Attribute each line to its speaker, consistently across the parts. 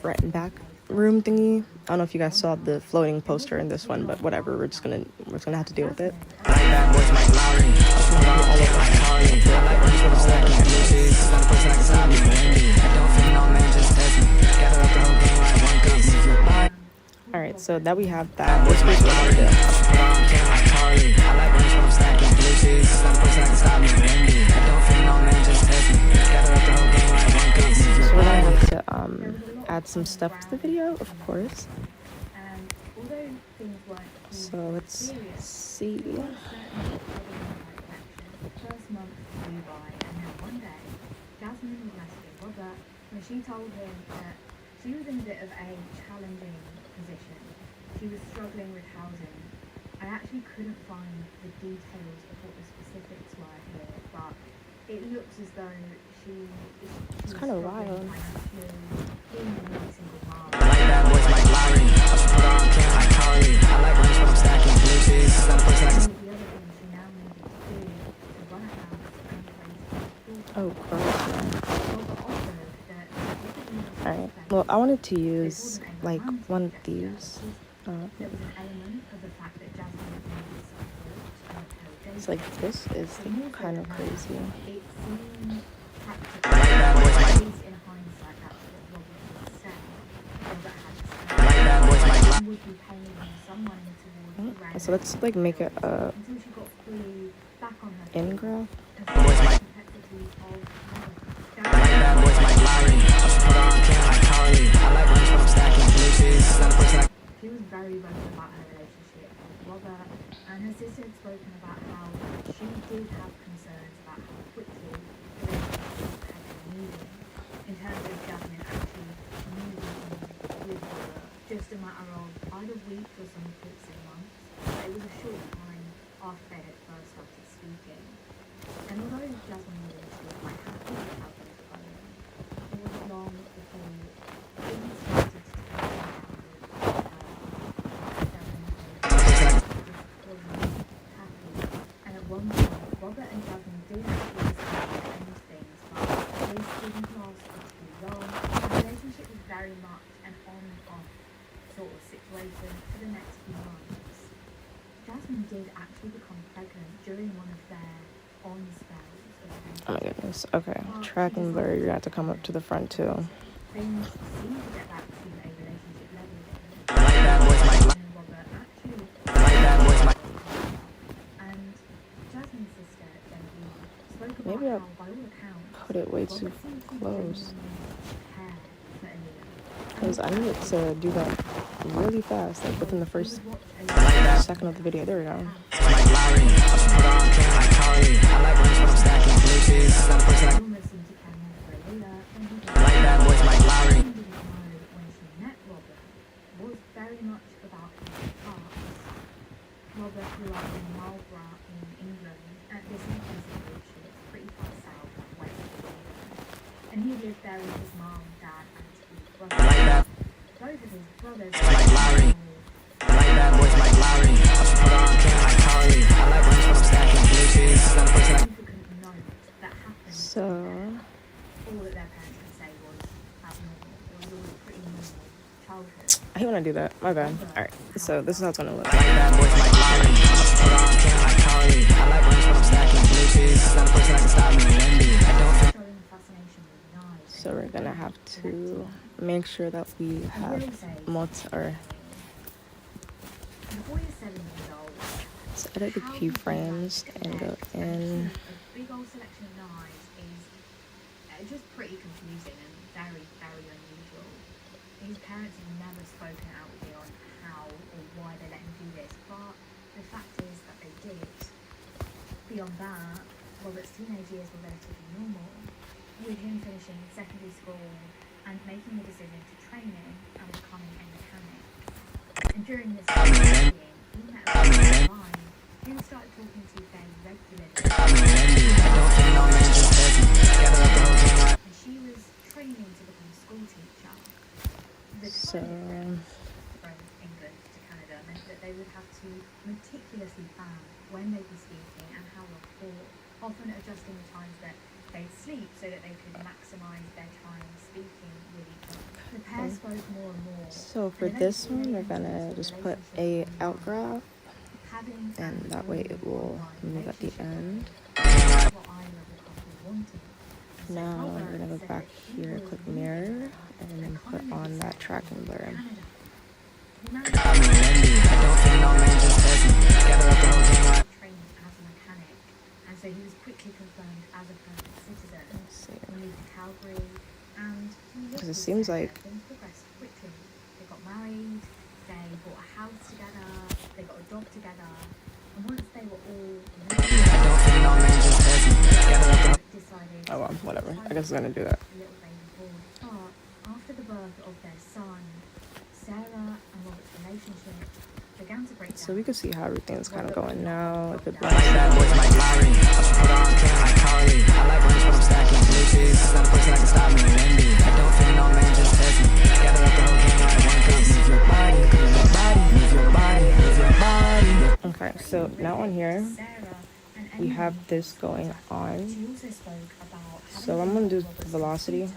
Speaker 1: front and back room thingy. I don't know if you guys saw the floating poster in this one, but whatever, we're just gonna have to deal with it. Alright, so now we have that. This was what we're doing. So we're gonna have to add some stuff to the video, of course. So let's see.
Speaker 2: She told him that she was in a bit of a challenging position. She was struggling with housing. I actually couldn't find the details of what the specifics were here, but it looks as though she's
Speaker 1: kind of wild.
Speaker 2: Being a single mom.
Speaker 1: Oh, gross. Alright, well, I wanted to use like one of these. It's like, this is kind of crazy. So let's like make it a in-graft.
Speaker 2: She was very vocal about her relationship with Robert, and her sister had spoken about how she did have concerns about how quickly the relationship had been moving in terms of Jasmine actually moving in with Robert, just a matter of either weeks or some could say months. But it was a short time after they had first started speaking. And although Jasmine was initially quite happy with how things were going, it was long before things started to turn down. Robert and Jasmine did actually decide to end things, but this didn't last for too long. The relationship was very much an on-off sort of situation for the next few months. Jasmine did actually become pregnant during one of their on spells.
Speaker 1: Oh my goodness. Okay, track and blur, you have to come up to the front too.
Speaker 2: Things seemed to get back to a relationship level again. Robert actually... And Jasmine's sister, Genevieve, spoke about
Speaker 1: Maybe I
Speaker 2: how, by all accounts,
Speaker 1: put it way too close.
Speaker 2: care for Aaliyah.
Speaker 1: Because I needed to do that really fast, like within the first second of the video. There we go. Was very much about his past. Robert grew up in Marlborough in England, at this inclusive which is pretty far south west of England. And he lived there with his mom, dad, and two brothers. Both of his brothers So
Speaker 2: all that their parents could say was abnormal. It was all pretty normal childhood.
Speaker 1: I hate when I do that. My bad. Alright, so this is how it's gonna look. So we're gonna have to make sure that we have let's edit the keyframes and go in.
Speaker 2: A big old selection of knives is just pretty confusing and very, very unusual. His parents have never spoken outwardly on how or why they let him do this, but the fact is that they did. Beyond that, Robert's teenage years were relatively normal, with him finishing secondary school and making the decision to training and becoming a mechanic. And during this time, he met a woman online who started talking to fairly regularly. And she was training to become a school teacher. The from England to Canada meant that they would have to meticulously plan when they'd be speaking and how long for, often adjusting the times that they'd sleep so that they could maximise their time speaking with each other. The pair spoke spoke more and more.
Speaker 3: So for this one, we're gonna just put a outgraph,
Speaker 2: Having
Speaker 3: and that way it will move at the end.
Speaker 2: what either of the couple wanted. And so
Speaker 3: Now
Speaker 2: Robert
Speaker 3: we're gonna go
Speaker 2: said
Speaker 3: back
Speaker 2: that he
Speaker 3: here,
Speaker 2: would
Speaker 3: click
Speaker 2: leave
Speaker 3: mirror,
Speaker 2: England
Speaker 3: and
Speaker 2: and
Speaker 3: then put
Speaker 2: kind of
Speaker 3: on that
Speaker 2: settle
Speaker 3: tracking
Speaker 2: in
Speaker 3: blur.
Speaker 2: Canada. He married training as a mechanic, and so he was quickly confirmed as a permanent citizen.
Speaker 3: Let's see.
Speaker 2: He moved to Calgary, and he lived
Speaker 3: 'Cause it
Speaker 2: with
Speaker 3: seems
Speaker 2: Sarah.
Speaker 3: like-
Speaker 2: Things progressed quickly. They got married, they bought a house together, they got a dog together, and once they were all decided
Speaker 3: Oh well, whatever. I guess I'm gonna do that.
Speaker 2: a little baby boy. But after the birth of their son, Sarah and Robert's relationship began to break down.
Speaker 3: So we can see how everything's kind of going now. If it
Speaker 2: Like
Speaker 3: blends
Speaker 4: boys like Larry. I should put on can like Carly. I like range when I'm stacking blue cheese. It's not a person that can stop me. Wendy. I don't fit no man, just test me. Gather up the whole gang like one piece. Move your body, move your body, move your body, move your body.
Speaker 3: Okay, so now on here
Speaker 2: Sarah and
Speaker 3: we
Speaker 2: Amy.
Speaker 3: have this going on.
Speaker 2: She also spoke about
Speaker 3: So I'm gonna do the velocity.
Speaker 4: Move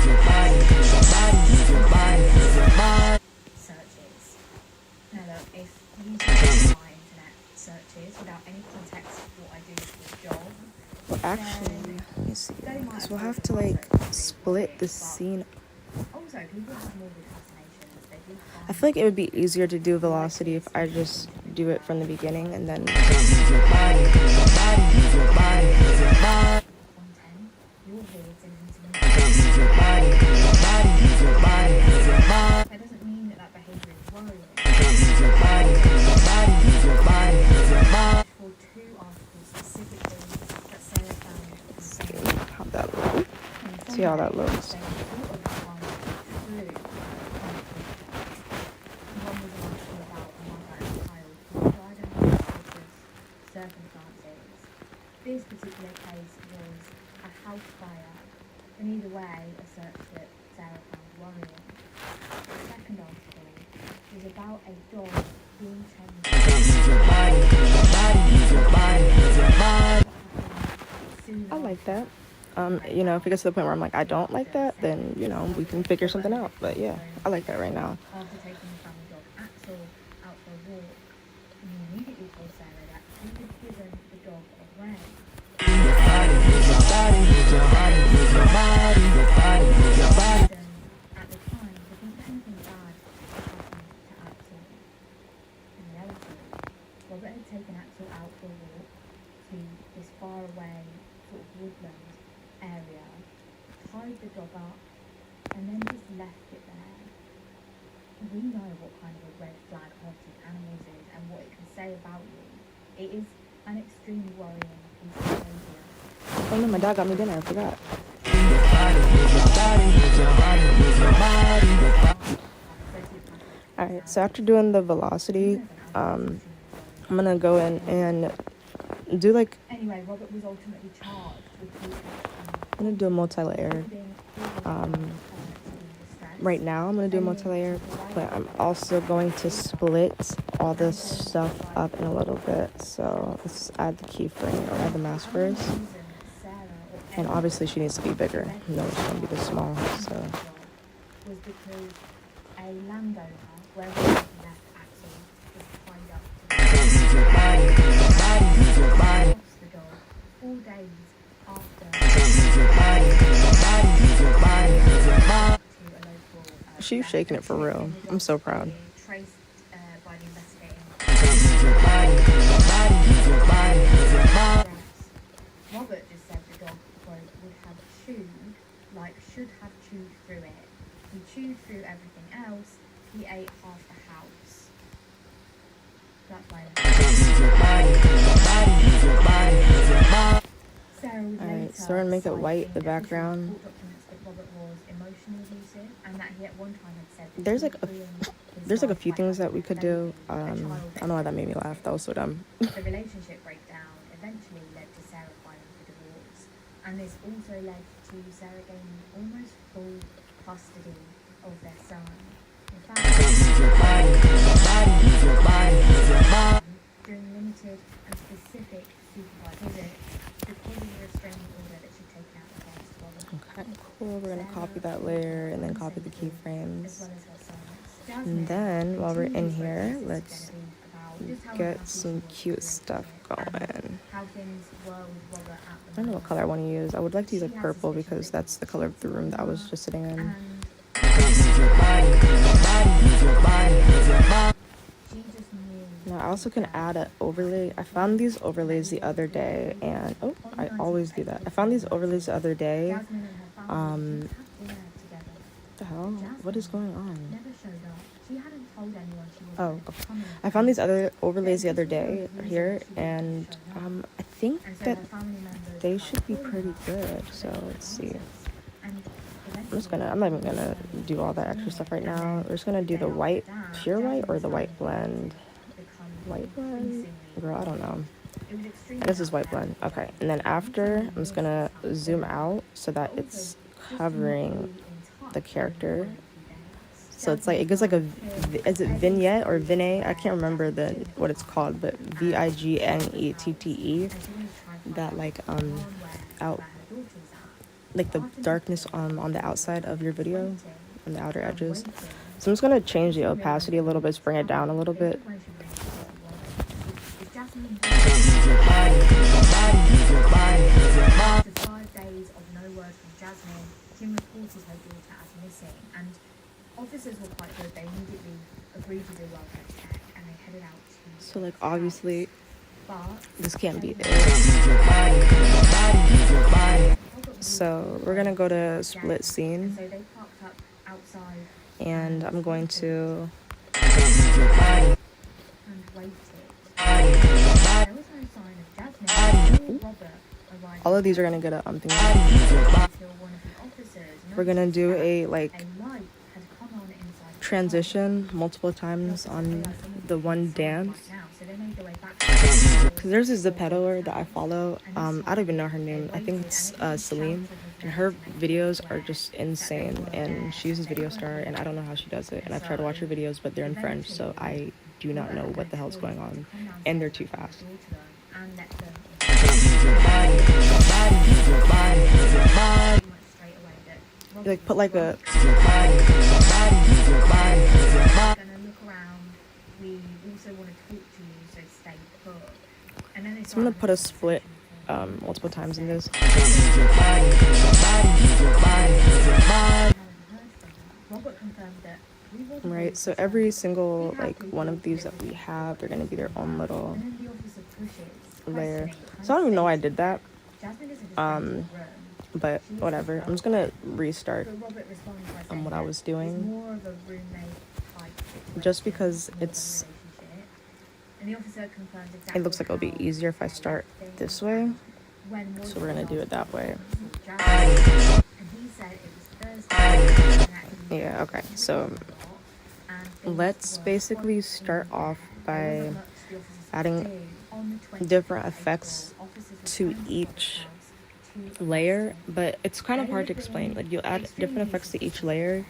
Speaker 4: your body, move your body, move your body, move your body.
Speaker 2: searches. Now look, if you do my internet searches without any context of what I do for the job,
Speaker 3: Well, actually, let me see. Because we'll have to like split the scene.
Speaker 2: also people have morbid fascinations. They do
Speaker 3: I feel like it would be easier to do velocity if I just do it from the beginning and then.
Speaker 4: Move your body, move your body, move your body, move your body.
Speaker 2: 110, your head's in
Speaker 4: Move your body, move your body, move your body, move your body.
Speaker 2: That doesn't mean that behaviour is worrying.
Speaker 4: Move your body, move your body, move your body, move your body.
Speaker 2: For two articles specifically that Sarah found
Speaker 3: See
Speaker 2: concerning.
Speaker 3: how that looks. See how that looks.
Speaker 2: This particular case was a house fire, and either way, a search that Sarah found worrying. The second article was about a dog being changed.
Speaker 4: Move your body, move your body, move your body, move your body.
Speaker 3: I like that. You know, if it gets to the point where I'm like, I don't like that, then, you know, we can figure something out. But yeah, I like that right now.
Speaker 2: After taking the family dog Axel out for a walk, he immediately told Sarah that he had given the dog away.
Speaker 4: Move your body, move your body, move your body, move your body, move your body, move your body.
Speaker 2: At the time, didn't think anything bad happened to Axel. In reality, Robert had taken Axel out for a walk to this faraway sort of woodland area, tied the dog up, and then just left it there. We know what kind of a red flag hurting animals is and what it can say about you. It is an extremely worrying piece of behaviour.
Speaker 3: Oh no, my dog got me dinner. I forgot.
Speaker 4: Move your body, move your body, move your body, move your body.
Speaker 3: All right. So after doing the velocity, I'm gonna go in and do like
Speaker 2: Anyway, Robert was ultimately charged with
Speaker 3: I'm gonna do a multi-layer. Right now, I'm gonna do a multi-layer, but I'm also going to split all this stuff up in a little bit. So let's add the keyframe or add the mask first. And obviously, she needs to be bigger. No, it's gonna be this small. So
Speaker 2: was because a landowner where he left Axel was tied up to
Speaker 4: Move your body, move your body, move your body.
Speaker 2: the dog 4 days after
Speaker 4: Move your body, move your body, move your body, move your body.
Speaker 2: to a local
Speaker 3: she's shaking it for real. I'm so proud.
Speaker 2: traced by the investigating
Speaker 4: Move your body, move your body, move your body, move your body.
Speaker 2: Robert just said the dog, quote, would have chewed, like should have chewed through it. He chewed through everything else. He ate half the house. That's my
Speaker 4: Move your body, move your body, move your body, move your body.
Speaker 2: Sarah would
Speaker 3: All right,
Speaker 2: later
Speaker 3: so we're gonna make it
Speaker 2: cite
Speaker 3: white,
Speaker 2: in
Speaker 3: the
Speaker 2: official
Speaker 3: background.
Speaker 2: court documents that Robert was emotionally abusive and that he at one time had said that
Speaker 3: There's
Speaker 2: he
Speaker 3: like
Speaker 2: would ruin his
Speaker 3: There's like a
Speaker 2: life
Speaker 3: few
Speaker 2: by
Speaker 3: things that we
Speaker 2: having
Speaker 3: could
Speaker 2: a
Speaker 3: do.
Speaker 2: baby, a
Speaker 3: I
Speaker 2: child
Speaker 3: don't know why that made me laugh. That was so dumb.
Speaker 2: The relationship breakdown eventually led to Sarah filing for divorce, and this also led to Sarah gaining almost full custody of their son. In fact,
Speaker 4: Move your body, move your body, move your body, move your body.
Speaker 2: during limited and specific supervised visits because of the restraining order that she'd taken out against Robert.
Speaker 3: Cool, we're gonna copy that layer and then copy the keyframes.
Speaker 1: as well as her sons.
Speaker 3: And then while we're in here,
Speaker 1: Jasmine
Speaker 3: let's
Speaker 1: about just how
Speaker 3: get
Speaker 1: happy she
Speaker 3: some
Speaker 1: was
Speaker 3: cute
Speaker 1: to
Speaker 3: stuff
Speaker 1: and
Speaker 3: going.
Speaker 1: how things were with Robert at
Speaker 3: I
Speaker 1: the
Speaker 3: don't know what
Speaker 1: moment.
Speaker 3: color I want to use. I would like to use
Speaker 1: She
Speaker 3: like
Speaker 1: has
Speaker 3: purple
Speaker 1: suspicion
Speaker 3: because
Speaker 1: that
Speaker 3: that's the color of the room that I was just sitting in.
Speaker 1: And she just knew.
Speaker 3: Now I also can add an overlay. I found these overlays the other day and oh, I always do that. I found these overlays the other day.
Speaker 1: Jasmine and her family had dinner together.
Speaker 3: What the hell? What is going on?
Speaker 1: Never showed up. She hadn't told anyone she was
Speaker 3: Oh, okay. I found these other overlays the other day here, and I think that they should be pretty good. So let's see. I'm not even gonna do all that extra stuff right now. We're just gonna do the white, pure white, or the white blend. White blend? Girl, I don't know. This is white blend. Okay, and then after, I'm just gonna zoom out so that it's covering the character. So it's like, it gives like a, is it vignette or vignette? I can't remember what it's called, but vignette, that like out, like the darkness on the outside of your video, on the outer edges. So I'm just gonna change the opacity a little bit, bring it down a little bit.
Speaker 1: After 5 days of no word from Jasmine, Kim reported her daughter as missing, and officers were quite good. They immediately agreed to do welfare check, and they headed out to.
Speaker 3: So like obviously,
Speaker 1: But
Speaker 3: this can't be it. So we're gonna go to split scene,
Speaker 1: so they parked up outside
Speaker 3: and I'm going to.
Speaker 1: and waited. There was no sign of Jasmine. Robert arrived
Speaker 3: All of these are gonna get a thing.
Speaker 1: until one of the officers
Speaker 3: We're gonna
Speaker 1: noticed
Speaker 3: do
Speaker 1: that
Speaker 3: a like
Speaker 1: light had come on inside the
Speaker 3: transition multiple times on the one dance.
Speaker 1: car now, so they made their way back.
Speaker 3: Cause there's a Zepeto that I follow. I don't even know her name. I think it's Celine. And her videos are just insane. And she uses VideoStar, and I don't know how she does it. And I've tried to watch her videos, but they're in French, so I do not know what the hell's going on. And they're too fast.
Speaker 1: And let them
Speaker 3: Like put like a.
Speaker 1: gonna look around. We also want to talk to you, so stay put. And then
Speaker 3: So I'm gonna put a split multiple times in this.
Speaker 1: Robert confirmed that
Speaker 3: Right. So every single like one of these that we have, they're gonna be their own little
Speaker 1: and then the officer pushes,
Speaker 3: layer.
Speaker 1: questioning,
Speaker 3: So I don't even know why I did that.
Speaker 1: Jasmine isn't just going to the room.
Speaker 3: But whatever. I'm just gonna restart
Speaker 1: But Robert responded by saying
Speaker 3: what I
Speaker 1: that
Speaker 3: was
Speaker 1: it's
Speaker 3: doing.
Speaker 1: more of a roommate type
Speaker 3: Just
Speaker 1: situation
Speaker 3: because
Speaker 1: more than a
Speaker 3: it's.
Speaker 1: relationship. And the officer confirmed exactly
Speaker 3: It looks like it'll be
Speaker 1: how
Speaker 3: easier if I start this way.
Speaker 1: when
Speaker 3: So we're gonna do it that way.
Speaker 1: Jasmine, and he said it was Thursday and that he
Speaker 3: Yeah. Okay. So
Speaker 1: and things
Speaker 3: let's
Speaker 1: were
Speaker 3: basically
Speaker 1: quite
Speaker 3: start
Speaker 1: smooth.
Speaker 3: off
Speaker 1: There
Speaker 3: by
Speaker 1: wasn't much the officers could
Speaker 3: adding
Speaker 1: do. On the 20th
Speaker 3: different
Speaker 1: of
Speaker 3: effects
Speaker 1: April, officers
Speaker 3: to
Speaker 1: returned
Speaker 3: each
Speaker 1: Robert's house to
Speaker 3: layer, but it's kind of hard to explain. Like you'll add different effects to each layer.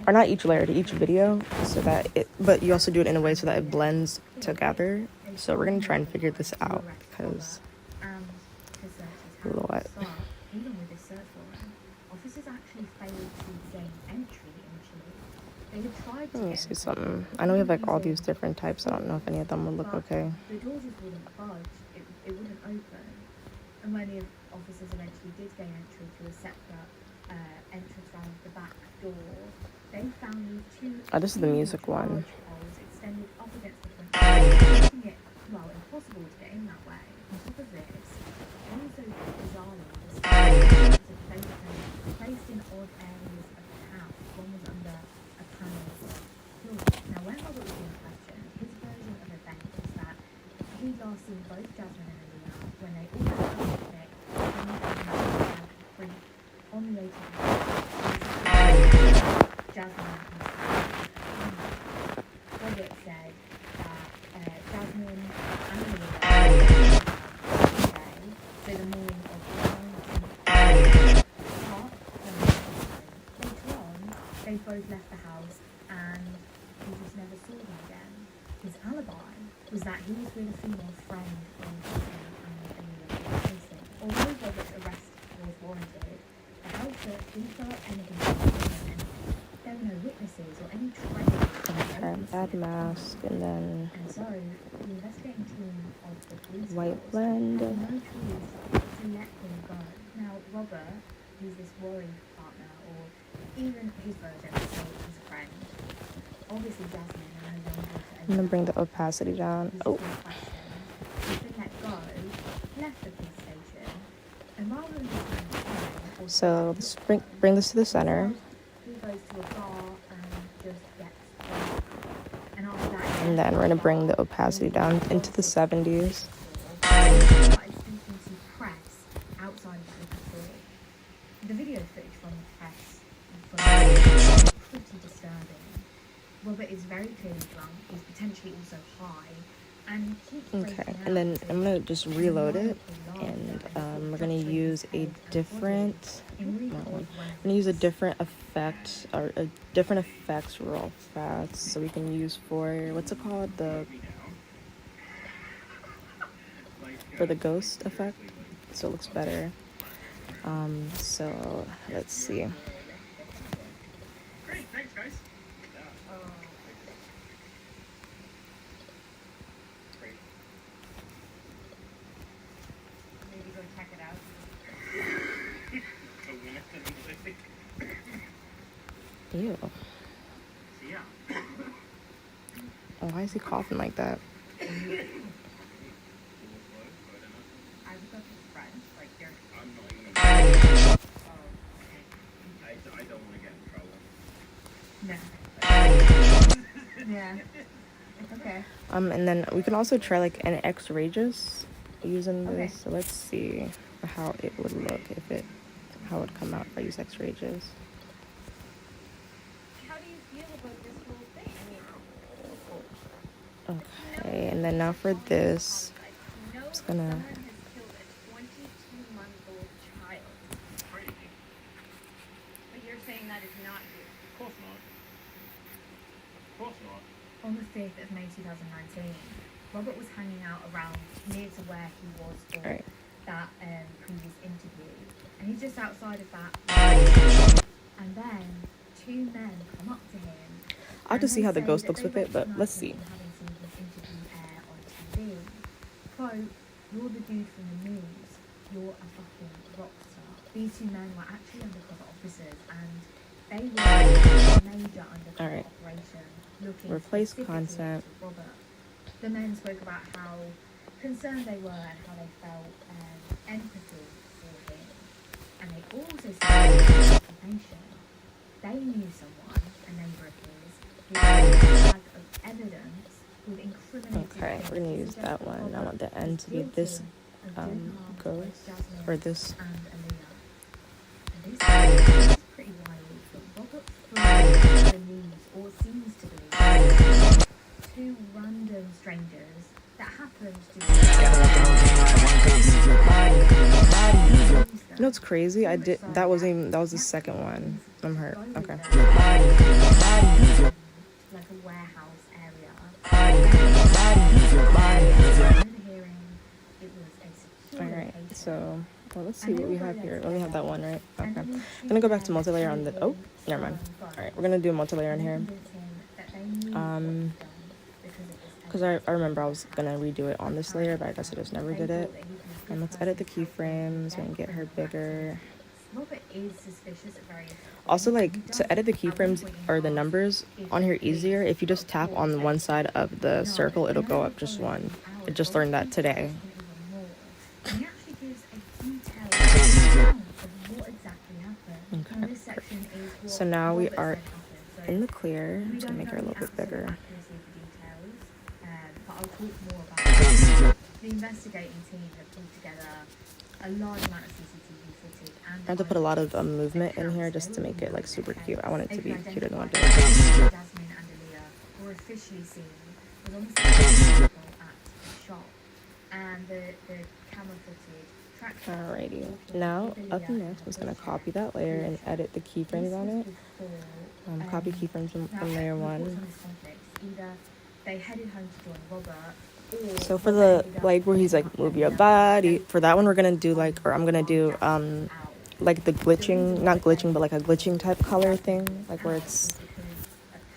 Speaker 3: Or not each layer, to each video, so that it, but you also do it in a way so that it blends together. So we're gonna try and figure this out because what?
Speaker 1: Even with this search warrant, officers actually failed to gain entry initially. They had tried to
Speaker 3: Let me
Speaker 1: get
Speaker 3: see something. I know we have like all these different types. I don't know if any of them would look
Speaker 1: but
Speaker 3: okay.
Speaker 1: the doors just wouldn't budge. It wouldn't open. And when the officers eventually did gain entry to a separate entrance around the back door, they found these two.
Speaker 3: Oh, this is the music one.
Speaker 1: large holes extended up against the front door, making it impossible to get in that way. On top of this, one of those bizarrely placed in odd areas of the house. One was under a panel floor. Now, when Robert was being questioned, his version of events was that he'd last seen both Jasmine and Alina when they all had a picnic on the way to the house. Jasmine Robert said that Jasmine and Alina so the morning of later on, they both left the house and he just never saw them again. His alibi was that he was with a female friend of Jasmine and Aaliyah was missing. Although Robert's arrest was warranted, the house search didn't throw up anything and there were no witnesses or any traces of
Speaker 3: Okay, add mask and then
Speaker 1: and so the investigating team of the police
Speaker 3: white
Speaker 1: force
Speaker 3: blend.
Speaker 1: had no choice to let him go. Now Robert, who's this worried partner, or even his version, so his friend, obviously Jasmine and her danger to
Speaker 3: I'm gonna bring the opacity down. Oh,
Speaker 1: he's been let go, left the police station, and rather than just hang or
Speaker 3: so let's bring this to the center,
Speaker 1: he goes to a bar and just gets drunk. And after that,
Speaker 3: and then we're gonna bring the opacity down into the 70s.
Speaker 1: started speaking to press outside of that liquor store. The video footage from the press is pretty disturbing. Robert is very clearly drunk. He's potentially also high, and keeps
Speaker 3: Okay,
Speaker 1: breaking
Speaker 3: and then
Speaker 1: out.
Speaker 3: I'm gonna just reload it, and we're gonna use a different.
Speaker 1: In
Speaker 3: no,
Speaker 1: recall,
Speaker 3: I'm gonna use a different effect or a different effects real fast, so we can use for what's it called, for the ghost effect, so it looks better. So let's see.
Speaker 5: Great, thanks guys. Great.
Speaker 2: Maybe go check it out.
Speaker 5: So we next time
Speaker 3: Ew.
Speaker 5: see ya.
Speaker 3: Why is he coughing like that?
Speaker 2: I've got this friend, like they're
Speaker 5: I'm not even gonna I don't want to get in trouble.
Speaker 2: no. Yeah. It's okay.
Speaker 3: And then we can also try like an X-Rageous using
Speaker 2: Okay.
Speaker 3: this. So let's see how it would look how it would come out if I use X-Rageous.
Speaker 2: How do you feel about this whole thing? I mean,
Speaker 3: Okay, and then now for this,
Speaker 2: you know,
Speaker 3: just gonna-
Speaker 2: someone has killed a 22-month-old child,
Speaker 5: Crazy.
Speaker 2: but you're saying that is not you.
Speaker 5: Of course not. Of course not.
Speaker 1: On the 5th of May 2019, Robert was hanging out around near to where he was for
Speaker 3: Alright.
Speaker 1: that previous interview, and he's just outside of that. And then two men come up to him.
Speaker 3: I'll just
Speaker 1: and
Speaker 3: see how
Speaker 1: they
Speaker 3: the
Speaker 1: say
Speaker 3: ghost
Speaker 1: that
Speaker 3: looks
Speaker 1: they
Speaker 3: with it, but let's
Speaker 1: recognise
Speaker 3: see.
Speaker 1: him from having seen his interview air on TV. Quote, "You're the dude from the news. You're a fucking rock star." These two men were actually undercover officers, and they were a major undercover
Speaker 3: Alright.
Speaker 1: operation looking
Speaker 3: Replace
Speaker 1: specifically
Speaker 3: content.
Speaker 1: into Robert. The men spoke about how concerned they were and how they felt empathy for him. And they also said information. They knew someone, a neighbour of his, who had a bag of evidence with incriminating
Speaker 3: Okay, we're gonna use that one. I want the end to be this ghost or this.
Speaker 1: and Aaliyah. And this is pretty wild, but Robert believes, or seems to believe, two random strangers that happened to
Speaker 3: You know what's crazy? That was the second one. I'm hurt. Okay.
Speaker 1: like a warehouse area.
Speaker 3: Alright, so let's see what we have here. We only have that one, right? Okay. I'm gonna go back to multilayer on the never mind. Alright, we're gonna do a multilayer on here. Because I remember I was gonna redo it on this layer, but I guess I just never did it. And let's edit the keyframes and get her bigger. Also, like, to edit the keyframes or the numbers on here easier, if you just tap on one side of the circle, it'll go up just one. I just learned that today. Okay. So now we are in the clear. I'm just gonna make her a little bit bigger.
Speaker 1: But I'll talk more about the investigating team that pulled together a large amount of CCTV footage and
Speaker 3: I have to put a lot of movement in here just to make it like super cute. I want it to be cuter than what it is.
Speaker 1: Jasmine and Aaliyah were officially seen with almost at the shop, and the camera footage tracked.
Speaker 3: Alrighty. Now up next, I'm just gonna copy that layer and edit the keyframes on it. Copy keyframes from layer 1.
Speaker 1: Either they headed home to join Robert, Or
Speaker 3: So for
Speaker 1: Robert
Speaker 3: the
Speaker 1: ended up
Speaker 3: like where he's like
Speaker 1: picking up
Speaker 3: move your
Speaker 1: Leia
Speaker 3: body,
Speaker 1: and
Speaker 3: for that one we're gonna do like, or I'm gonna do
Speaker 1: out.
Speaker 3: like the
Speaker 1: The
Speaker 3: glitching,
Speaker 1: reason
Speaker 3: not
Speaker 1: Robert
Speaker 3: glitching, but like a glitching type color thing, like where it's
Speaker 1: was because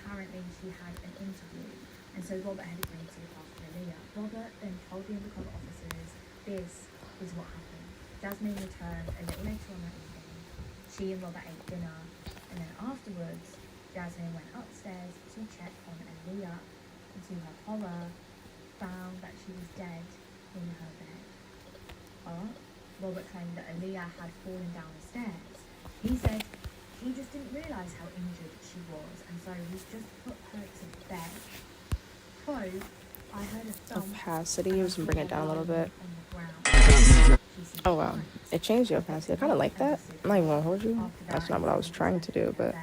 Speaker 1: apparently she had an interview, and so Robert had agreed to look after Leah. Robert then told the undercover officers this is what happened. Jasmine returned a little later on that evening. She and Robert ate dinner, and then afterwards, Jasmine went upstairs to check on Aaliyah, and to her horror, found that she was dead in her bed. But Robert claimed that Aaliyah had fallen down the stairs. He said he just didn't realise how injured she was, and so he just put her to bed. Quote, I heard a thump.
Speaker 3: opacity.
Speaker 1: and I
Speaker 3: Just
Speaker 1: saw
Speaker 3: bring it
Speaker 1: her
Speaker 3: down a little
Speaker 1: lying
Speaker 3: bit.
Speaker 1: on the ground. She seemed
Speaker 3: Oh wow,
Speaker 1: fine.
Speaker 3: it changed the opacity. I kind of like that. I'm not even gonna hold you.
Speaker 1: After
Speaker 3: That's
Speaker 1: that,
Speaker 3: not what I was
Speaker 1: he
Speaker 3: trying to do, but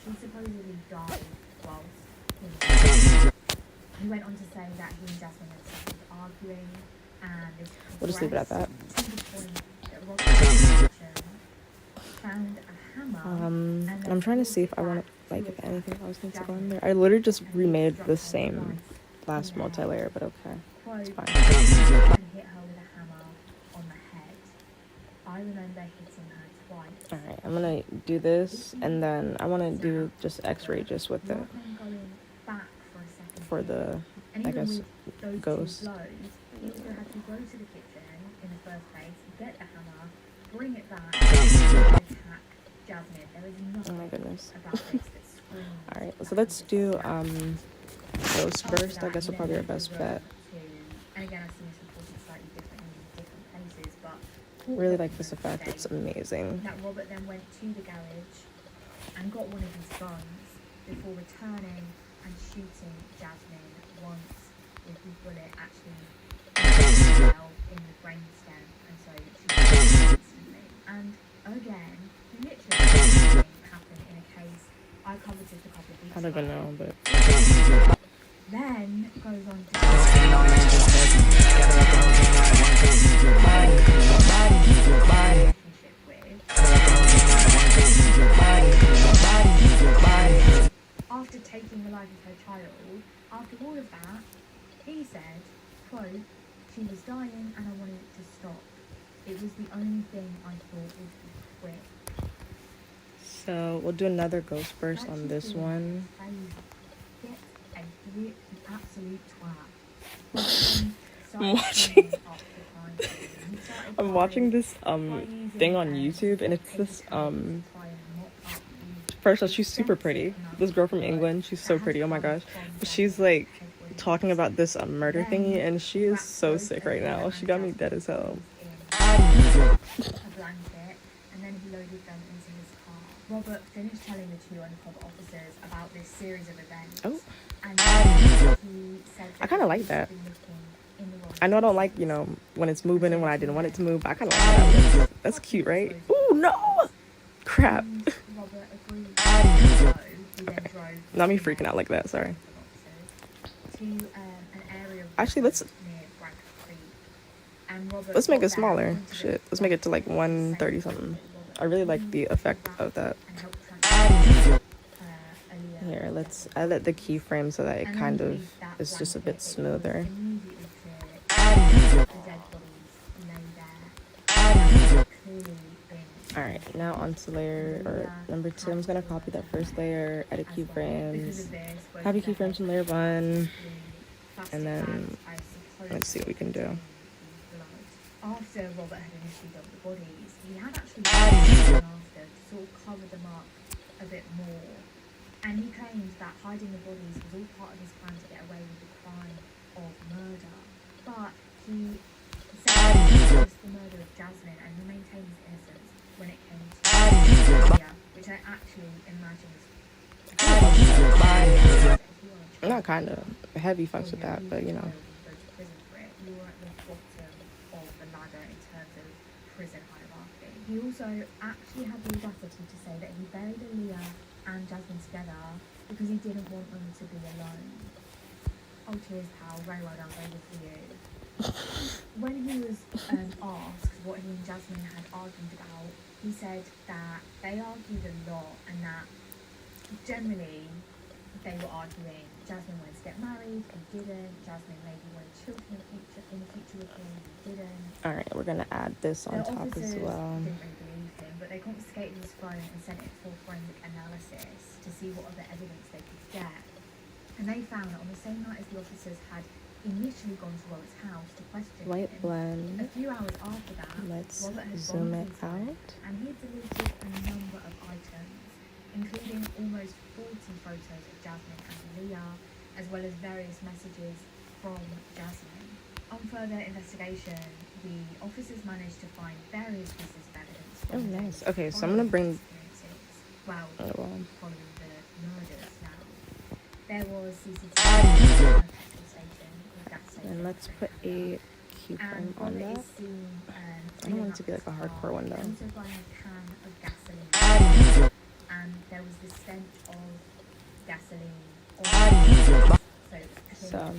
Speaker 1: she supposedly died whilst in bed. He went on to say that he and Jasmine had started arguing, and this
Speaker 3: we'll just leave it at that.
Speaker 1: progressed to the point that Robert in the kitchen found a hammer.
Speaker 3: And
Speaker 1: then
Speaker 3: I'm trying to see if I want to, like, if anything else needs to go in there. I literally just remade the same last multi-layer, but okay, it's fine.
Speaker 1: And hit her with a hammer on the head. I remember hitting her twice.
Speaker 3: All right, I'm gonna do this, and then I want to do just X-ray just with the
Speaker 1: Not then going back for a second
Speaker 3: for the
Speaker 1: And
Speaker 3: I
Speaker 1: even
Speaker 3: guess
Speaker 1: with those
Speaker 3: ghost.
Speaker 1: two blows, he also had to go to the kitchen in the first place, get the hammer, bring it back, and attack Jasmine. There is
Speaker 3: Oh
Speaker 1: nothing
Speaker 3: my goodness.
Speaker 1: about this that screams.
Speaker 3: All right, so
Speaker 1: that
Speaker 3: let's
Speaker 1: he
Speaker 3: do
Speaker 1: was
Speaker 3: ghost
Speaker 1: After
Speaker 3: burst. I
Speaker 1: that,
Speaker 3: guess
Speaker 1: he
Speaker 3: will probably be our
Speaker 1: then
Speaker 3: best
Speaker 1: went
Speaker 3: bet.
Speaker 1: and again, I've seen this reported slightly differently in different places, but
Speaker 3: Really like this effect. It's amazing.
Speaker 1: that Robert then went to the garage and got one of his guns before returning and shooting Jasmine once with his bullet actually fell in the brainstem, and so she died instantly. And again, literally something happened in a case I covered just a couple of weeks
Speaker 3: I don't even
Speaker 1: ago.
Speaker 3: know, but
Speaker 1: Then goes on to relationship with. After taking the life of her child, after all of that, he said, quote, she was dying and I wanted it to stop. It was the only thing I thought would be quick.
Speaker 3: so we'll do another ghost burst
Speaker 1: That
Speaker 3: on
Speaker 1: she's
Speaker 3: this
Speaker 1: doing
Speaker 3: one.
Speaker 1: crazy. Get a grip, you absolute twat.
Speaker 3: I'm watching- I'm watching this thing on YouTube, and it's this first off, she's super pretty. This girl from England, she's so pretty. Oh my gosh, but she's like talking about this murder thingy, and she is so sick right now. She got me dead as hell.
Speaker 1: A blanket, and then he loaded them into his car. Robert finished telling the two undercover officers about this series of events.
Speaker 3: Oh,
Speaker 1: And then he said
Speaker 3: I kind of like that.
Speaker 1: he'd been looking in the wrong
Speaker 3: I know I don't like, you know, when it's moving and when I didn't want it to move, but I kind of like how that looks. That's cute, right? Ooh, no! Crap.
Speaker 1: places. Robert agreed. So he then drove
Speaker 3: Not me freaking out like that, sorry.
Speaker 1: to an area
Speaker 3: Actually, let's
Speaker 1: near Bragg Creek. And Robert
Speaker 3: let's make
Speaker 1: got
Speaker 3: it
Speaker 1: there
Speaker 3: smaller.
Speaker 1: into
Speaker 3: Shit,
Speaker 1: the
Speaker 3: let's make it to like 130 something. I really like the effect of that.
Speaker 1: and helped transfer, Aaliyah.
Speaker 3: Here, let's edit the keyframe so that it
Speaker 1: And
Speaker 3: kind
Speaker 1: then
Speaker 3: of
Speaker 1: with that
Speaker 3: is just a
Speaker 1: blanket,
Speaker 3: bit
Speaker 1: it was
Speaker 3: smoother.
Speaker 1: immediately clear the dead bodies lay there. Clearly been
Speaker 3: Alright, now onto layer or number 2. I'm just gonna copy that first layer, edit
Speaker 1: as well. Because
Speaker 3: keyframes,
Speaker 1: of this, both
Speaker 3: copy
Speaker 1: of them
Speaker 3: keyframes from layer 1,
Speaker 1: the plastic
Speaker 3: and then
Speaker 1: bags, I suppose,
Speaker 3: let's see what we can do.
Speaker 1: contained the blood. After Robert had initially dumped the bodies, he had actually after to sort of cover them up a bit more. And he claimed that hiding the bodies was all part of his plan to get away with the crime of murder. But he said it was just the murder of Jasmine, and he maintained his innocence when it came to Aaliyah, which I actually imagine is
Speaker 3: Not kinda. Heavy fucks with that, but you know.
Speaker 1: Go to prison for it. You were at the bottom of the ladder in terms of prison hierarchy. He also actually had the audacity to say that he buried Aaliyah and Jasmine together because he didn't want them to be alone. Oh, cheers, pal. Very well done. Very good for you. When he was asked what he and Jasmine had argued about, he said that they argued a lot and that generally they were arguing
Speaker 2: Jasmine wanted to get married, he didn't. Jasmine maybe wanted children in the future with him, he didn't.
Speaker 3: All right, we're gonna add this on
Speaker 2: The
Speaker 3: top as
Speaker 2: officers
Speaker 3: well.
Speaker 2: didn't really believe him, but they confiscated his phone and sent it for forensic analysis to see what other evidence they could get. And they found that on the same night as the officers had initially gone to Robert's house to question
Speaker 3: White
Speaker 2: him,
Speaker 3: blend.
Speaker 2: a few hours after that,
Speaker 3: Let's
Speaker 2: Robert had
Speaker 3: zoom
Speaker 2: gone
Speaker 3: it
Speaker 2: to his phone
Speaker 3: out.
Speaker 2: and he deleted a number of items, including almost 40 photos of Jasmine and Leah, as well as various messages from Jasmine. On further investigation, the officers managed to find various pieces of evidence.
Speaker 3: Oh,
Speaker 2: from the
Speaker 3: nice.
Speaker 2: days
Speaker 3: Okay, so I'm
Speaker 2: following
Speaker 3: gonna bring.
Speaker 2: the experiences. Well,
Speaker 3: Oh, well.
Speaker 2: following the murders now. There was CCTV at a petrol station with gas station.
Speaker 3: And let's put a keyframe on
Speaker 2: Robert
Speaker 3: that.
Speaker 2: is seen,
Speaker 3: I don't want it to be like a hardcore one, though.
Speaker 2: also buying a can of gasoline. And there was the stench of gasoline.
Speaker 3: So,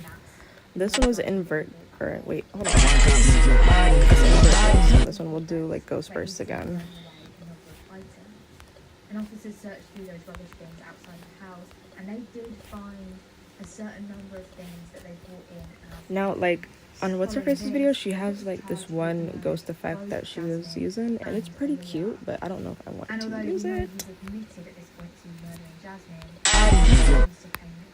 Speaker 3: this one was invert. Or wait, hold on. That's invert. So this one we'll do like ghost bursts again.
Speaker 2: And officers searched through those rubbish bins outside the house, and they did find a certain number of things that they brought in.
Speaker 3: Now, like on what's her face's video, she has like this one ghost effect that she was using, and it's pretty cute. But I don't know if I want
Speaker 2: And
Speaker 3: to
Speaker 2: although
Speaker 3: use it.
Speaker 2: he's admitted at this point to murdering Jasmine, he refused to claim that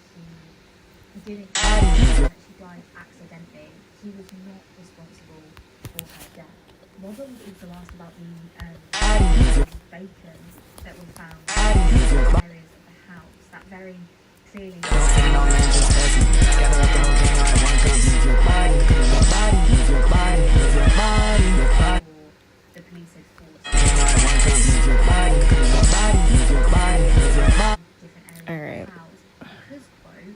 Speaker 2: he didn't claim that she died accidentally. He was not responsible for her death. Robert was also asked about the bacon that were found in areas of the house. That very clearly the police had
Speaker 3: All right.
Speaker 2: because, quote,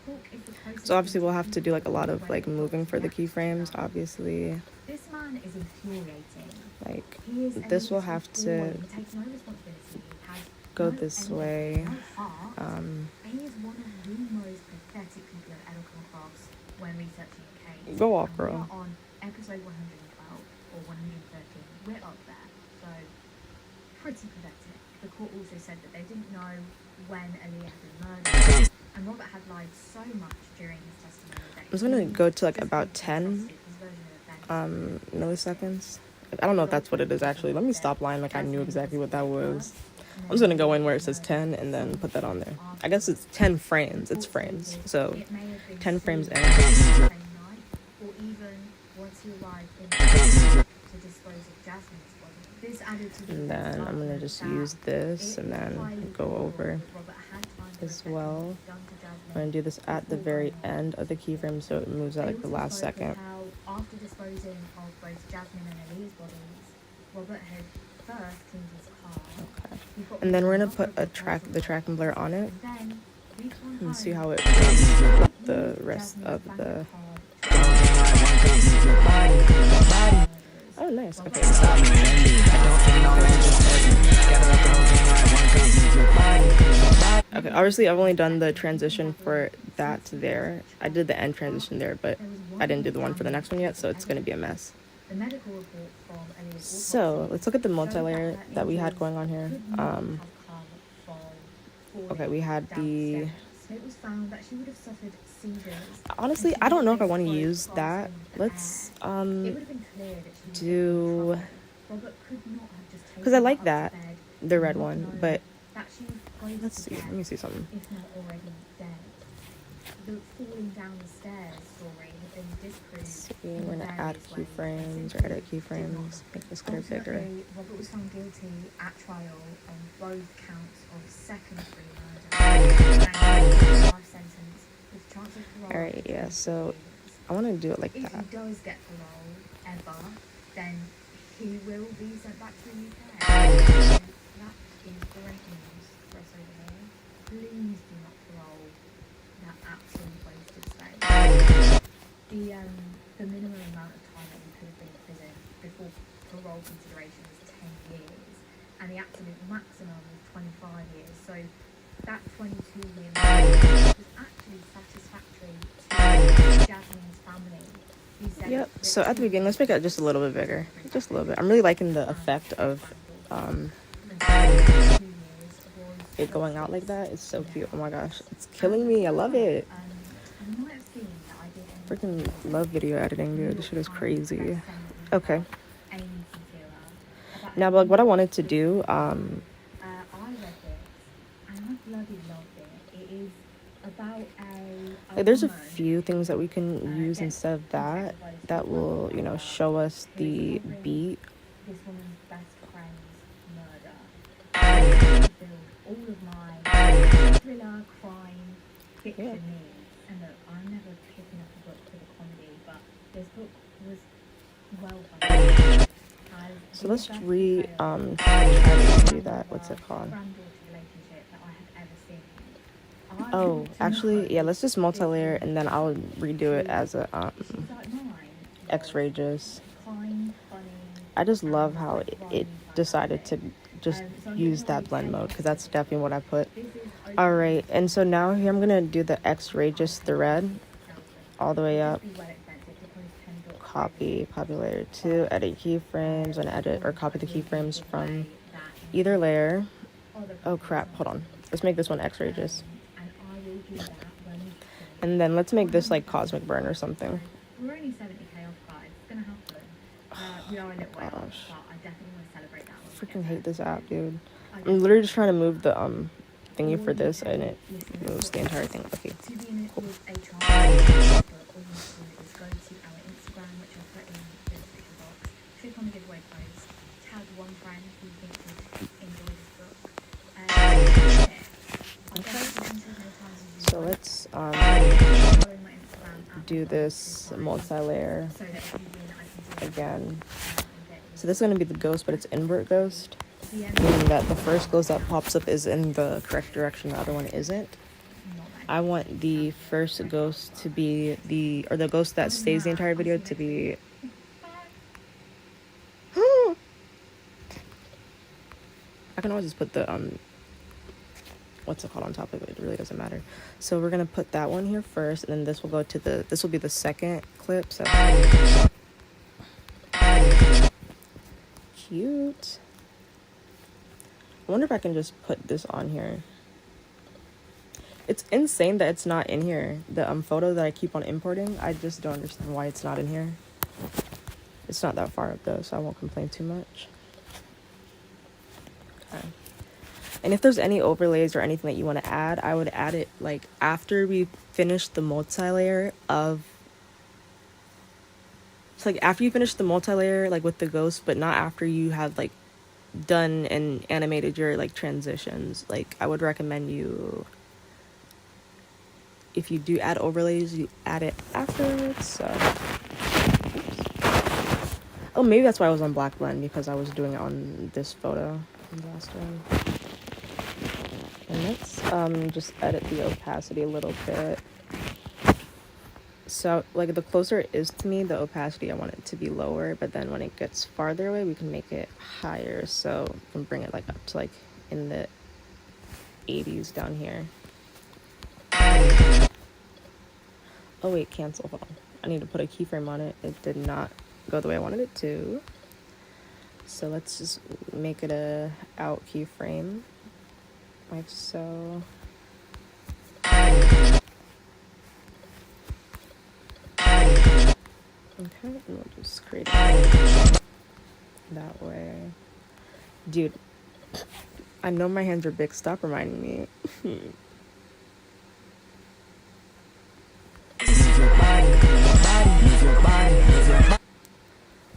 Speaker 2: pork is the closest
Speaker 3: So obviously we'll have to do like a lot of like moving for the keyframes. Obviously,
Speaker 2: This man is infuriating.
Speaker 3: like
Speaker 2: He is
Speaker 3: this will
Speaker 2: a
Speaker 3: have
Speaker 2: boy.
Speaker 3: to
Speaker 2: He takes no responsibility. He has
Speaker 3: go
Speaker 2: no
Speaker 3: this
Speaker 2: empathy,
Speaker 3: way.
Speaker 2: no heart.
Speaker 3: Um,
Speaker 2: And he is one of the most pathetic people I've ever come across when researching a case.
Speaker 3: Go off,
Speaker 2: And
Speaker 3: girl.
Speaker 2: We are on episode 112 or 113. We're up there. So, pretty pathetic. The court also said that they didn't know when Aaliyah had been murdered. And Robert had lied so much during his testimony that
Speaker 3: I'm just gonna
Speaker 2: he
Speaker 3: go to like
Speaker 2: just
Speaker 3: about
Speaker 2: couldn't
Speaker 3: 10
Speaker 2: trust his version of events.
Speaker 3: milliseconds. I don't know if that's what it is actually. Let me stop lying like I knew exactly what that was. I'm just gonna go in where it says 10 and then put that on there. I guess it's 10 frames. It's frames. So 10 frames in.
Speaker 2: Or even once he arrived in to dispose of Jasmine's body. This added to the
Speaker 3: And then I'm gonna just use this and then go over as well. I'm gonna do this at the very end of the keyframe so it moves at like the last second.
Speaker 2: After disposing of both Jasmine and Aaliyah's bodies, Robert had first cleaned his car.
Speaker 3: Okay.
Speaker 2: He got
Speaker 3: And then we're gonna
Speaker 2: rid
Speaker 3: put
Speaker 2: of
Speaker 3: the
Speaker 2: the
Speaker 3: track and blur on it
Speaker 2: then returned
Speaker 3: and see
Speaker 2: home.
Speaker 3: how it runs with the rest of the. Oh, nice. Okay. Okay, obviously I've only done the transition for that there. I did the end transition there, but I didn't do the one for the next one yet, so it's going to be a mess.
Speaker 2: The medical report from Aaliyah's
Speaker 3: So let's look at the multi-layer that we had going on here. Okay, we had the...
Speaker 2: It was found that she would have suffered seizures.
Speaker 3: Honestly, I don't know if I want to use that. Let's
Speaker 2: It would have been clear that she was
Speaker 3: do...
Speaker 2: in trouble. Robert could not have just taken
Speaker 3: Because I like
Speaker 2: her up
Speaker 3: that,
Speaker 2: to bed
Speaker 3: the red
Speaker 2: and not
Speaker 3: one,
Speaker 2: known
Speaker 3: but
Speaker 2: that she was close
Speaker 3: let's
Speaker 2: to
Speaker 3: see.
Speaker 2: death,
Speaker 3: Let me see something.
Speaker 2: if not already dead. The falling down the stairs story had been disproved.
Speaker 3: See,
Speaker 2: in
Speaker 3: we're gonna add
Speaker 2: various ways,
Speaker 3: keyframes
Speaker 2: but
Speaker 3: or edit
Speaker 2: simply did not.
Speaker 3: keyframes, make this clear bigger.
Speaker 2: Ultimately, Robert was found guilty at trial on both counts of second-degree murder and life sentence with chance of parole.
Speaker 3: Alright, yeah, so I want to do it like
Speaker 2: If he
Speaker 3: that.
Speaker 2: does get parole ever, then he will be sent back to the UK. That is great news for us over here. Please do not parole that absolute wasted space. The minimum amount of time that he could have been in prison before parole consideration was 10 years, and the absolute maximum was 25 years. So that 22-year mark was actually satisfactory to Jasmine's family. Who said
Speaker 3: Yep,
Speaker 2: that
Speaker 3: so at the beginning, let's make it just a little bit bigger. Just a little bit. I'm really liking the effect of...
Speaker 2: the 2 years was
Speaker 3: it going out like that. It's so cute. Oh my gosh, it's killing me. I love it.
Speaker 2: You might have seen that I did
Speaker 3: Freaking love video editing, dude. This shit is crazy. Okay.
Speaker 2: Amy Sincera about
Speaker 3: Now, but like what I wanted to do,
Speaker 2: I read this and I bloody loved it. It is about a
Speaker 3: like there's a
Speaker 2: woman,
Speaker 3: few things that we can use instead of that will, you know, show us the beat.
Speaker 2: this woman's best friend's murder. I filled all of my thriller, crime, fiction needs. And look, I'm never picking up a book for the comedy, but this book was well done.
Speaker 3: So let's try to do that. What's it called?
Speaker 2: Relationship that I have ever seen.
Speaker 3: Oh, actually, yeah, let's just multi-layer and then I'll redo it as a X-Rageous. I just love how it decided to just use that blend mode because that's definitely what I put. All right, and so now here I'm gonna do the X-Rageous thread all the way up. Copy layer 2, edit keyframes, and edit or copy the keyframes from either layer. Oh crap, hold on. Let's make this one X-Rageous. And then let's make this like Cosmic Burn or something.
Speaker 2: We're only 70k off, guys. It's gonna happen. We are a little way off, but I definitely want to celebrate that one.
Speaker 3: Freaking hate this app, dude. I'm literally just trying to move the thingy for this and it moves the entire thing. Okay, cool.
Speaker 2: Go to our Instagram, which I'll put in the description box. Click on the giveaway post. Tag one friend who you think would enjoy this book.
Speaker 3: So let's do this multi-layer again. So this is going to be the ghost, but it's invert ghost, meaning that the first ghost that pops up is in the correct direction, the other one isn't. I want the first ghost to be the ghost that stays the entire video to be I can always just put the what's it called on top of it. It really doesn't matter. So we're gonna put that one here first, and then this will go to this will be the second clip. So cute. I wonder if I can just put this on here. It's insane that it's not in here. The photo that I keep on importing, I just don't understand why it's not in here. It's not that far up though, so I won't complain too much. Okay. And if there's any overlays or anything that you want to add, I would add it like after we finish the multi-layer of... So like after you finish the multi-layer like with the ghost, but not after you have like done and animated your like transitions. Like I would recommend you, if you do add overlays, you add it afterwards. So oh, maybe that's why I was on black blend, because I was doing it on this photo, the last one. And let's just edit the opacity a little bit. So like the closer it is to me, the opacity, I want it to be lower, but then when it gets farther away, we can make it higher. So we can bring it like up to like in the 80s down here. Oh wait, cancel, hold on. I need to put a keyframe on it. It did not go the way I wanted it to. So let's just make it a out keyframe, like so. Okay, and we'll just create it that way. Dude, I know my hands are big, stop reminding me.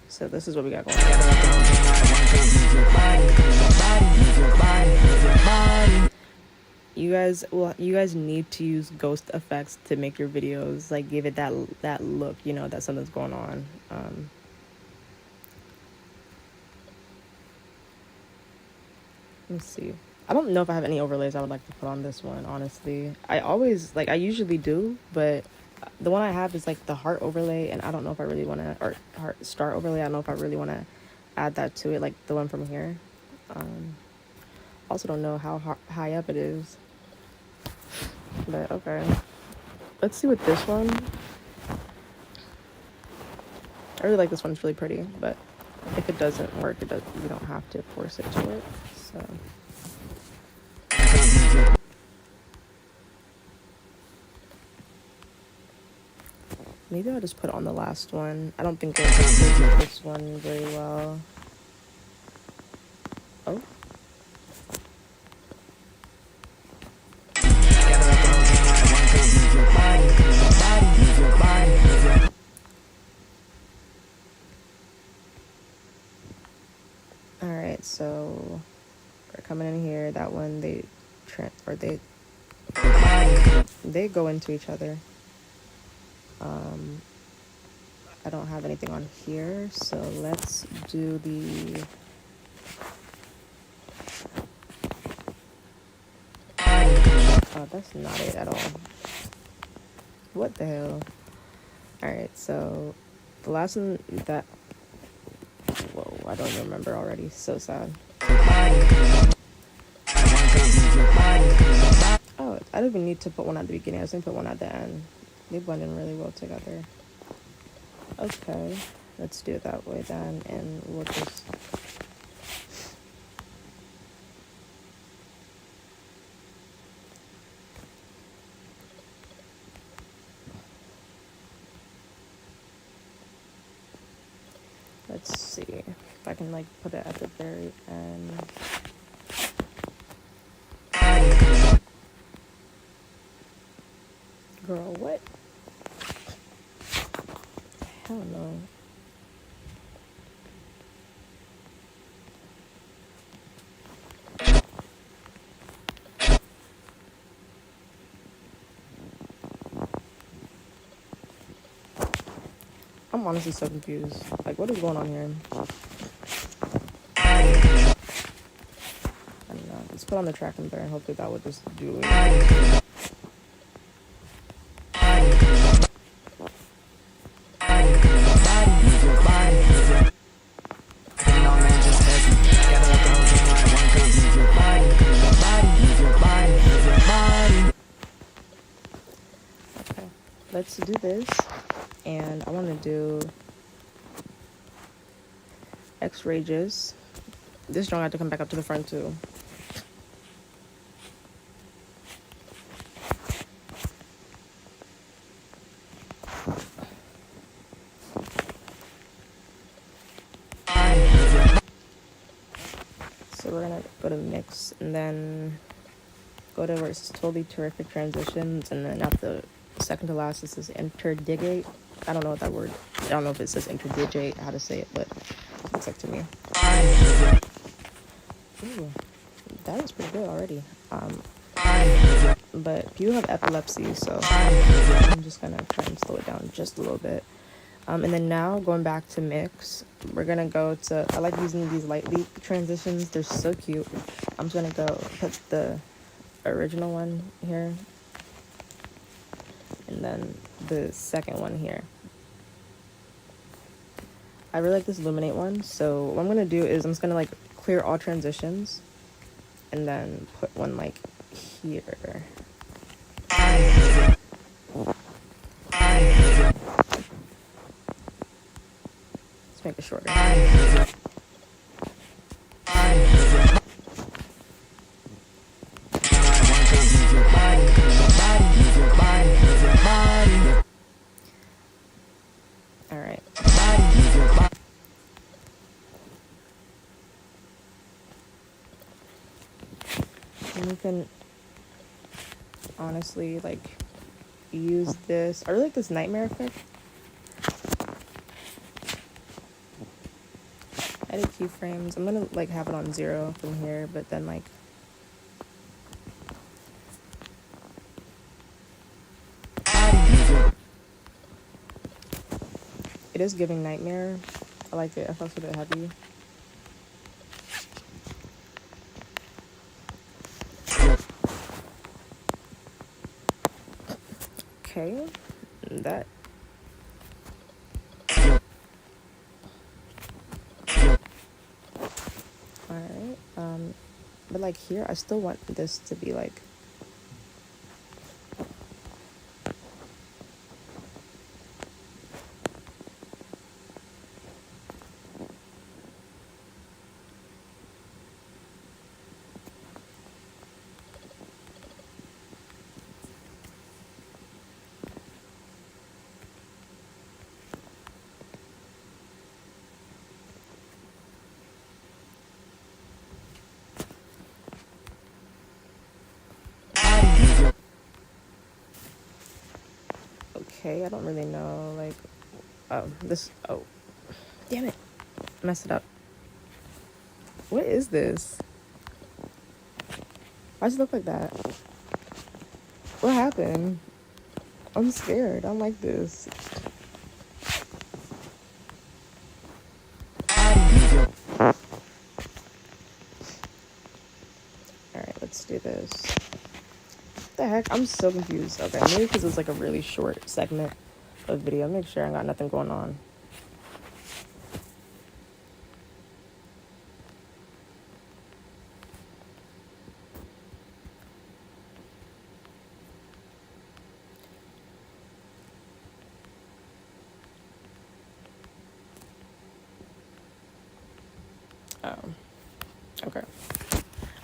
Speaker 3: So this is what we got going on. You guys need to use ghost effects to make your videos, like give it that look, you know, that something's going on. Let me see. I don't know if I have any overlays I would like to put on this one, honestly. I usually do, but the one I have is like the heart overlay, and I don't know if I really want to, or heart star overlay, I don't know if I really want to add that to it, like the one from here. Also don't know how high up it is, but okay. Let's see with this one. I really like this one, it's really pretty, but if it doesn't work, you don't have to force it to work, so. Maybe I'll just put it on the last one. I don't think they'll do this one very well. Oh. Alright, so we're coming in here. That one, they go into each other. I don't have anything on here, so let's do the oh, that's not it at all. What the hell? Alright, so the last one that whoa, I don't remember already. So sad. Oh, I don't even need to put one at the beginning. I was gonna put one at the end. They blend in really well together. Okay, let's do it that way then, and we'll just let's see if I can like put it at the very end. Girl, what? Hell no. I'm honestly so confused. Like, what is going on here? I don't know. Let's put on the track and bear and hopefully that would just do it. Let's do this, and I want to do X-Rages. This drawing had to come back up to the front too. So we're gonna go to mix and then go to where it's totally terrific transitions, and then at the second to last this is interdigate. I don't know what that word, I don't know if it says interdigate, how to say it, but it looks like to me. Ooh, that is pretty good already. But you have epilepsy, so I'm just gonna try and slow it down just a little bit. And then now going back to mix, we're gonna go to, I like using these light leap transitions, they're so cute. I'm just gonna go put the original one here and then the second one here. I really like this illuminate one, so what I'm gonna do is I'm just gonna like clear all transitions and then put one like here. Let's make it shorter. Alright. And you can honestly like use this. I really like this nightmare effect. Edit keyframes. I'm gonna like have it on 0 from here, but then like it is giving nightmare. I like it. I felt a bit heavy. Okay, that. Alright, but like here, I still want this to be like okay. I don't really know. Like, oh, this. Oh, damn it. Messed it up. What is this? Why does it look like that? What happened? I'm scared. I don't like this. Alright, let's do this. What the heck? I'm so confused. Okay, maybe because it's like a really short segment of video. Make sure I got nothing going on. Oh, okay.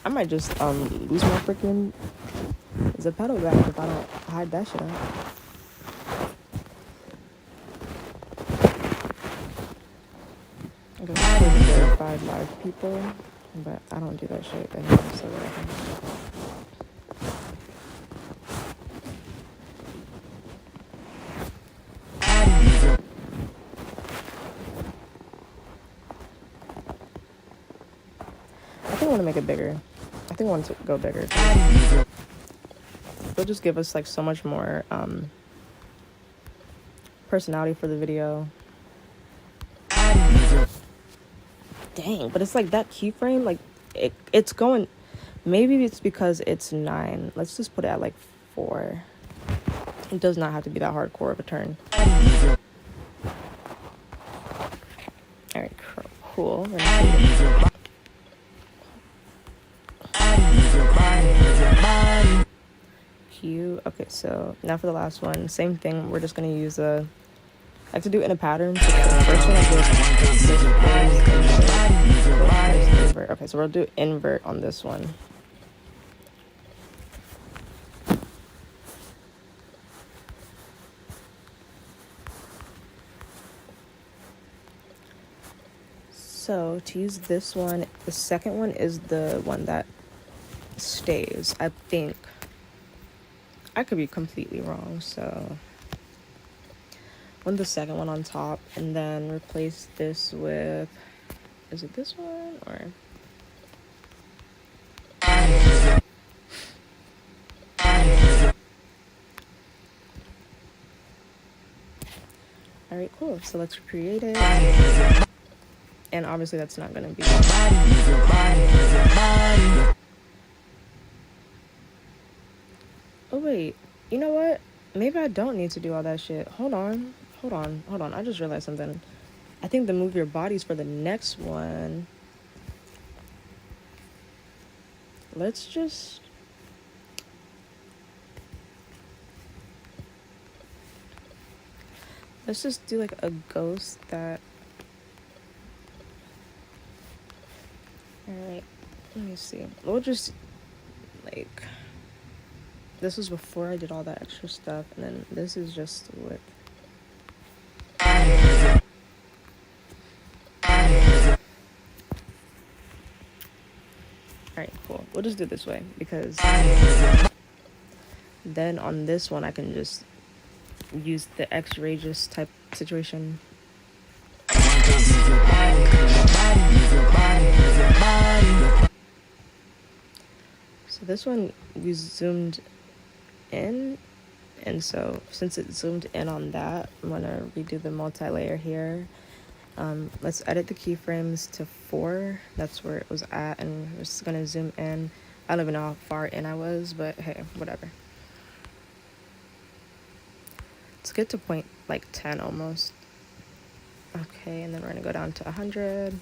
Speaker 3: I might just lose my freaking Zepeto back if I don't hide that shit out. Okay, so verified live people, but I don't do that shit anymore, so whatever. I think I want to make it bigger. I think I want to go bigger. It'll just give us like so much more personality for the video. Dang, but it's like that keyframe, like it's going. Maybe it's because it's 9. Let's just put it at like 4. It does not have to be that hardcore of a turn. All right, cool. Cute. Okay, so now for the last one, same thing. We're just gonna use I like to do it in a pattern. So the first one I do invert. Okay, so we'll do invert on this one. So to use this one, the second one is the one that stays, I think. I could be completely wrong, so want the second one on top, and then replace this with, is it this one or? All right, cool. So let's create it. And obviously that's not gonna be. Oh wait, you know what? Maybe I don't need to do all that shit. Hold on. I just realized something. I think the move your bodies for the next one. Let's just. Let's just do like a ghost that. Alright, let me see. We'll just like. This was before I did all that extra stuff, and then this is just with. Alright, cool. We'll just do it this way because then on this one I can just use the X-Rageous type situation. So this one we zoomed in, and so since it zoomed in on that, I'm gonna redo the multi-layer here. Let's edit the keyframes to 4. That's where it was at, and we're just gonna zoom in. I don't even know how far in I was, but hey, whatever. Let's get to point like 10 almost. Okay, and then we're gonna go down to 100.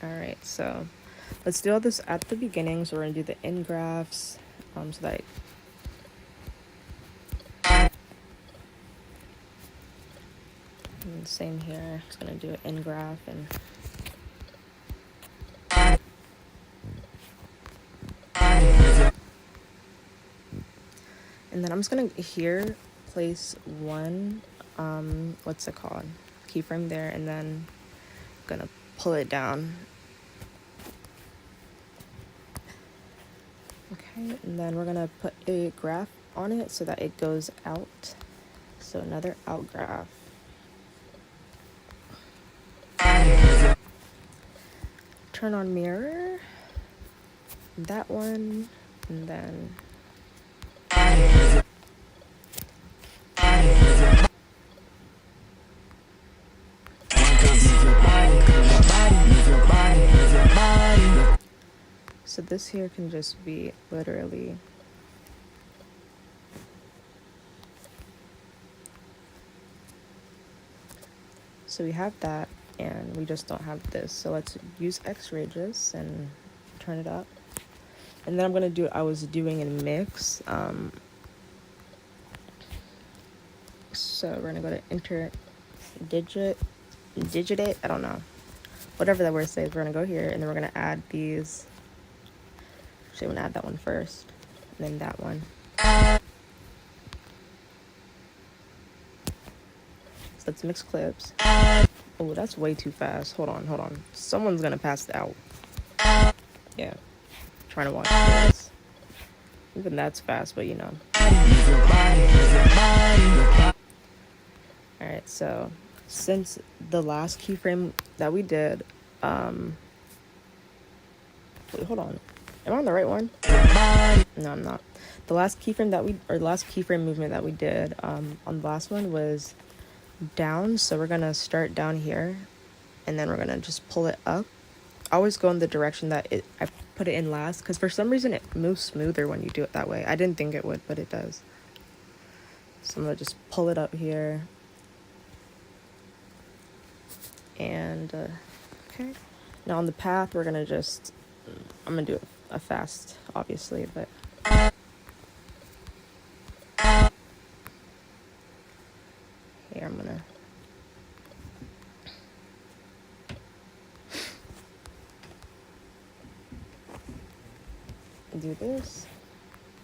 Speaker 3: Alright, so let's do all this at the beginning. So we're gonna do the in graphs, so that and same here. Just gonna do an in graph and then I'm just gonna here place one what's it called, keyframe there, and then I'm gonna pull it down. Okay, and then we're gonna put a graph on it so that it goes out. So another out graph. Turn on mirror. That one, and then so this here can just be literally so we have that and we just don't have this. So let's use X-Rages and turn it up. And then I'm gonna do I was doing in mix. So we're gonna go to digitate, I don't know. Whatever that word says, we're gonna go here and then we're gonna add these. Actually, I'm gonna add that one first, and then that one. So let's mix clips. Oh, that's way too fast. Hold on. Someone's gonna pass out. Yeah, trying to watch this. Even that's fast, but you know. Alright, so since the last keyframe that we did, wait, hold on. Am I on the right one? No, I'm not. The last keyframe movement that we did on the last one was down. So we're gonna start down here, and then we're gonna just pull it up. I always go in the direction that I put it in last, because for some reason it moves smoother when you do it that way. I didn't think it would, but it does. So I'm gonna just pull it up here. And okay, now on the path we're gonna just I'm gonna do it a fast, obviously, but here I'm gonna do this.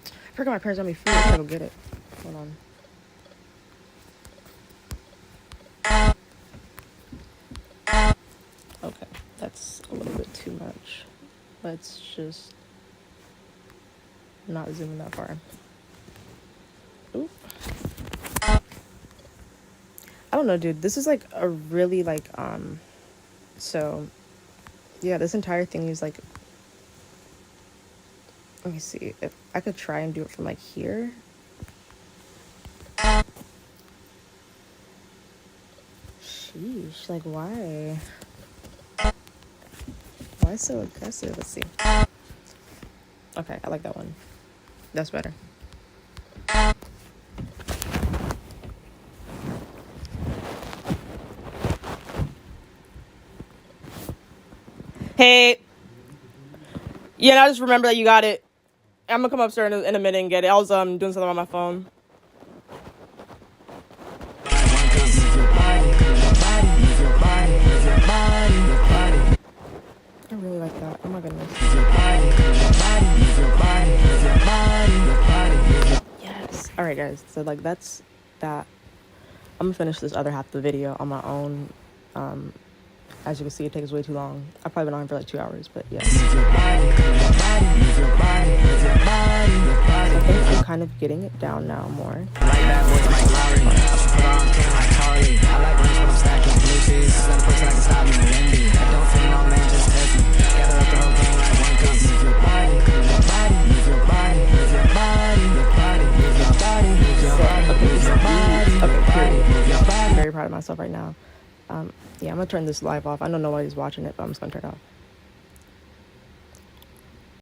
Speaker 3: I forgot my parents got me food. I gotta go get it. Hold on. Okay, that's a little bit too much. Let's just not zoom in that far. Oop. I don't know, dude. This is like a really like so yeah, this entire thing is like, let me see if I could try and do it from like here. Sheesh, like why? Why so aggressive? Let's see. Okay, I like that one. That's better. Hey. Yeah, I just remember that you got it. I'm gonna come upstairs in a minute and get it. I was doing something on my phone. I really like that. Oh my goodness. Yes. Alright guys, so like that's that. I'm gonna finish this other half of the video on my own. As you can see, it takes way too long. I've probably been on for like 2 hours, but yeah. So I think I'm kind of getting it down now more. I'm very proud of myself right now. Yeah, I'm gonna turn this live off. I know nobody's watching it, but I'm just gonna turn it off.